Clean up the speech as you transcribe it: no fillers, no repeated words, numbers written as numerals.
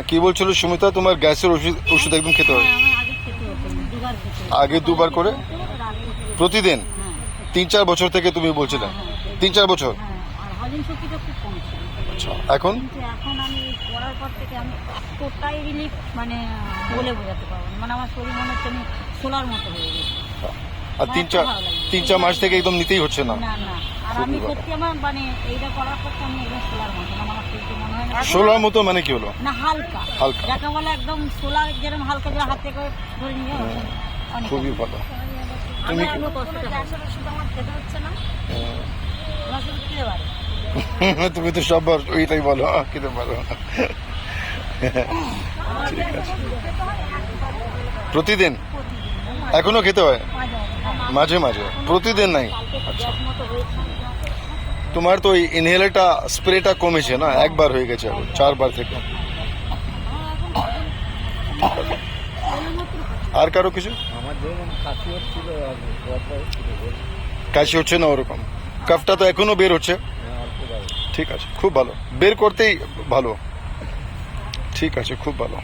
কি বলছিল সুমিতা, তোমার গ্যাসের ওষুধ একদম খেতে হয়? আমার আগে খেতে হতো না, দুবার খেতে হতো। আগে দুবার করে প্রতিদিন? হ্যাঁ 3-4 বছর থেকে তুমি বলছিলে? 3-4 বছর? হ্যাঁ, আর হজম শক্তিটা খুব কম ছিল। আচ্ছা, এখন? কিন্তু এখন আমি করার পর থেকে আমি এতটাই রিলিফ, মানে বলে বোঝাতে পারবো না। মানে আমার শরীর মনে হচ্ছে আমি সোলার মতো হয়ে গেছি। আর 3-4 মাস থেকে একদম নিতেই হচ্ছে না? না না, আর আমি সত্যি আমার মানে এইটা করার পর তো আমি একদম সোলার মতো, মানে আমার শরীরকে মনে হয় না সোলার মতো। মানে কি হলো? না, হালকা হালকা। যাকে বলে একদম সোলার, যেরকম হালকা যে হাতে করে ধরে নিয়ে অনেক খুবই ভালো। আমি কোনো কষ্টটা গ্যাসের ওষুধ আমার খেতে হচ্ছে না, আমার শুধু খেতে পারে। তুমি তো সববার ওইটাই বলো, খেতে পারো। ঠিক আছে। প্রতিদিন? এখনো খেতে হয়? মাঝে মাঝে, প্রতিদিন নাই? আচ্ছা, তোমার তো ওই ইনহেলারটা স্প্রেটা কমেছে না, একবার হয়ে গেছে, এখন 4 বার থেকে। আর কারো কিছু? আমার যেমন কাশি হচ্ছিল, কাশি হচ্ছে না ওরকম? কাফটা তো এখনো বের হচ্ছে? ঠিক আছে, খুব ভালো, বের করতেই ভালো। ঠিক আছে, খুব ভালো।